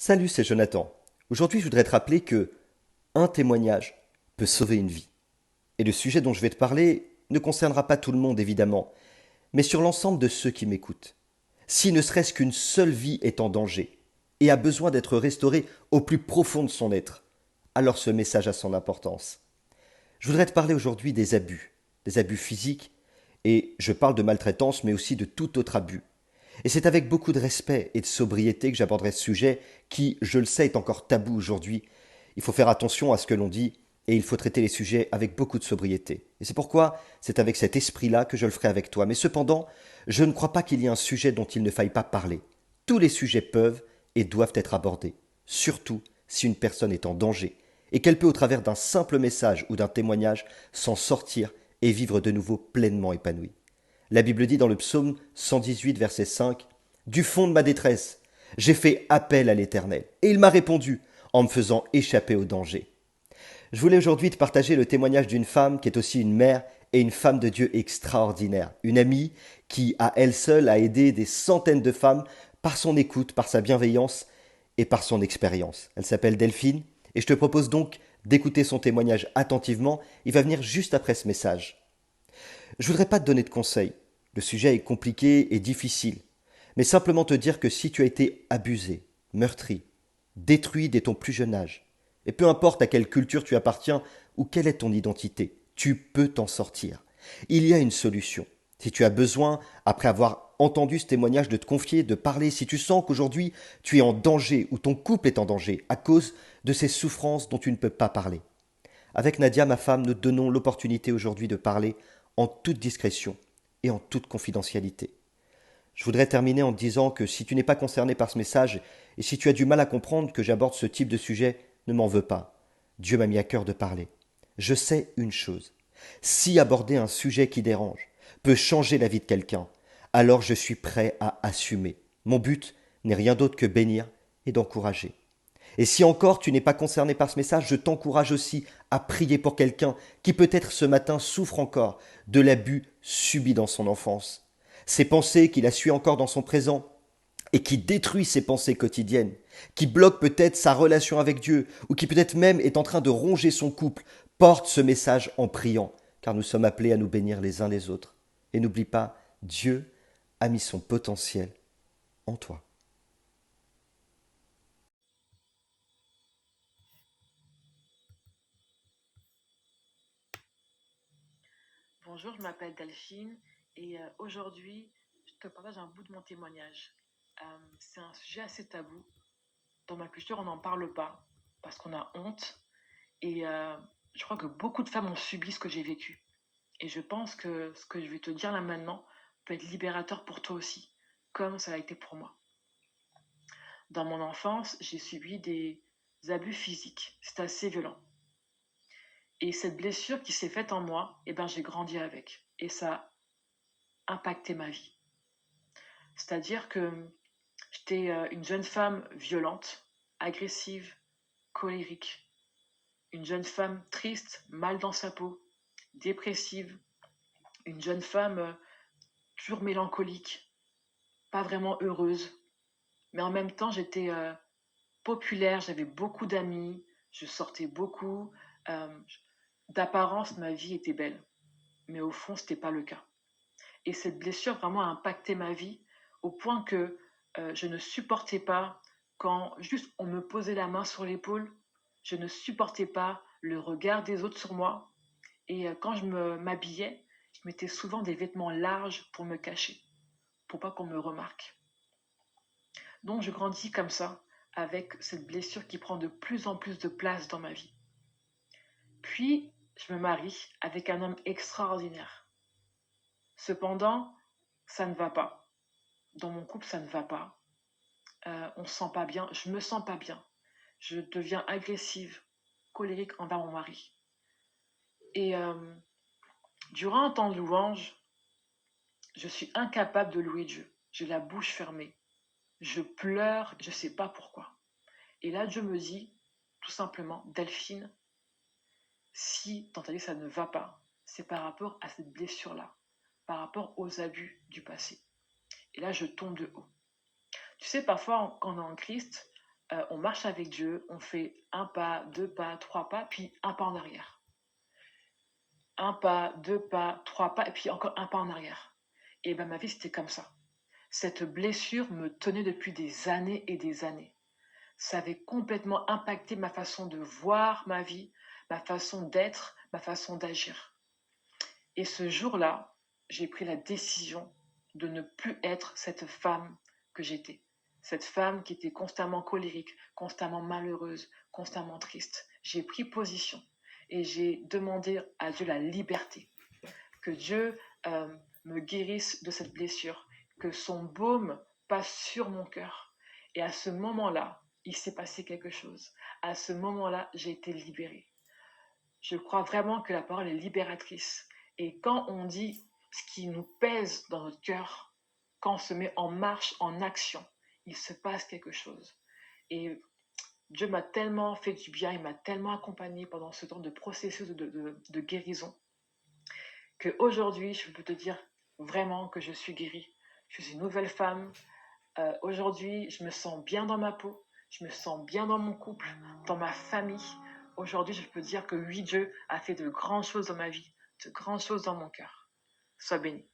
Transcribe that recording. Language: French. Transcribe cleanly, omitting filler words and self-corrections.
Salut, c'est Jonathan. Aujourd'hui, je voudrais te rappeler que un témoignage peut sauver une vie. Et le sujet dont je vais te parler ne concernera pas tout le monde, évidemment, mais sur l'ensemble de ceux qui m'écoutent. Si ne serait-ce qu'une seule vie est en danger et a besoin d'être restaurée au plus profond de son être, alors ce message a son importance. Je voudrais te parler aujourd'hui des abus physiques, et je parle de maltraitance, mais aussi de tout autre abus. Et c'est avec beaucoup de respect et de sobriété que j'aborderai ce sujet qui, je le sais, est encore tabou aujourd'hui. Il faut faire attention à ce que l'on dit et il faut traiter les sujets avec beaucoup de sobriété. Et c'est pourquoi c'est avec cet esprit-là que je le ferai avec toi. Mais cependant, je ne crois pas qu'il y ait un sujet dont il ne faille pas parler. Tous les sujets peuvent et doivent être abordés, surtout si une personne est en danger et qu'elle peut, au travers d'un simple message ou d'un témoignage, s'en sortir et vivre de nouveau pleinement épanouie. La Bible dit dans le psaume 118, verset 5, du fond de ma détresse, j'ai fait appel à l'Éternel, et il m'a répondu en me faisant échapper au danger. Je voulais aujourd'hui te partager le témoignage d'une femme qui est aussi une mère et une femme de Dieu extraordinaire, une amie qui, à elle seule, a aidé des centaines de femmes par son écoute, par sa bienveillance et par son expérience. Elle s'appelle Delphine, et je te propose donc d'écouter son témoignage attentivement. Il va venir juste après ce message. Je voudrais pas te donner de conseils. Le sujet est compliqué et difficile. Mais simplement te dire que si tu as été abusé, meurtri, détruit dès ton plus jeune âge, et peu importe à quelle culture tu appartiens ou quelle est ton identité, tu peux t'en sortir. Il y a une solution. Si tu as besoin, après avoir entendu ce témoignage, de te confier, de parler, si tu sens qu'aujourd'hui tu es en danger ou ton couple est en danger à cause de ces souffrances dont tu ne peux pas parler, avec Nadia, ma femme, nous te donnons l'opportunité aujourd'hui de parler en toute discrétion et en toute confidentialité. Je voudrais terminer en te disant que si tu n'es pas concerné par ce message et si tu as du mal à comprendre que j'aborde ce type de sujet, ne m'en veux pas. Dieu m'a mis à cœur de parler. Je sais une chose. Si aborder un sujet qui dérange peut changer la vie de quelqu'un, alors je suis prêt à assumer. Mon but n'est rien d'autre que bénir et d'encourager. Et si encore tu n'es pas concerné par ce message, je t'encourage aussi à prier pour quelqu'un qui peut-être ce matin souffre encore de l'abus subi dans son enfance. Ces pensées qu'il a suivies encore dans son présent et qui détruit ses pensées quotidiennes, qui bloque peut-être sa relation avec Dieu ou qui peut-être même est en train de ronger son couple, porte ce message en priant, car nous sommes appelés à nous bénir les uns les autres. Et n'oublie pas, Dieu a mis son potentiel en toi. Bonjour, je m'appelle Delphine et aujourd'hui, je te partage un bout de mon témoignage. C'est un sujet assez tabou. Dans ma culture, on n'en parle pas parce qu'on a honte et je crois que beaucoup de femmes ont subi ce que j'ai vécu. Et je pense que ce que je vais te dire là maintenant peut être libérateur pour toi aussi, comme ça l'a été pour moi. Dans mon enfance, j'ai subi des abus physiques. C'est assez violent. Et cette blessure qui s'est faite en moi, eh ben, j'ai grandi avec. Et ça a impacté ma vie. C'est-à-dire que j'étais une jeune femme violente, agressive, colérique. Une jeune femme triste, mal dans sa peau, dépressive. Une jeune femme toujours mélancolique, pas vraiment heureuse. Mais en même temps, j'étais populaire, j'avais beaucoup d'amis, je sortais beaucoup. Euh, D'apparence, ma vie était belle. Mais au fond, ce n'était pas le cas. Et cette blessure vraiment a impacté ma vie au point que je ne supportais pas quand juste on me posait la main sur l'épaule, je ne supportais pas le regard des autres sur moi. Et quand je m'habillais, je mettais souvent des vêtements larges pour me cacher, pour pas qu'on me remarque. Donc je grandis comme ça, avec cette blessure qui prend de plus en plus de place dans ma vie. Puis, je me marie avec un homme extraordinaire. Cependant, ça ne va pas. Dans mon couple, ça ne va pas. On se sent pas bien, je me sens pas bien. Je deviens agressive, colérique envers mon mari. Et durant un temps de louange, je suis incapable de louer Dieu. J'ai la bouche fermée. Je pleure, je ne sais pas pourquoi. Et là, Dieu me dit, tout simplement, Delphine, si dans ta vie ça ne va pas, c'est par rapport à cette blessure-là, par rapport aux abus du passé. Et là, je tombe de haut. Tu sais, parfois, quand on est en Christ, On marche avec Dieu, on fait un pas, deux pas, trois pas, puis un pas en arrière. Un pas, deux pas, trois pas, et puis encore un pas en arrière. Et ben ma vie, c'était comme ça. Cette blessure me tenait depuis des années et des années. Ça avait complètement impacté ma façon de voir ma vie, ma façon d'être, ma façon d'agir. Et ce jour-là, j'ai pris la décision de ne plus être cette femme que j'étais. Cette femme qui était constamment colérique, constamment malheureuse, constamment triste. J'ai pris position et j'ai demandé à Dieu la liberté. Que Dieu me guérisse de cette blessure, que son baume passe sur mon cœur. Et à ce moment-là, il s'est passé quelque chose. À ce moment-là, j'ai été libérée. Je crois vraiment que la parole est libératrice. Et quand on dit ce qui nous pèse dans notre cœur, quand on se met en marche, en action, il se passe quelque chose. Et Dieu m'a tellement fait du bien, il m'a tellement accompagné pendant ce temps de processus de guérison, qu'aujourd'hui, je peux te dire vraiment que je suis guérie. Je suis une nouvelle femme. Aujourd'hui, je me sens bien dans ma peau, je me sens bien dans mon couple, dans ma famille. Aujourd'hui, je peux dire que oui, Dieu a fait de grandes choses dans ma vie, de grandes choses dans mon cœur. Sois béni.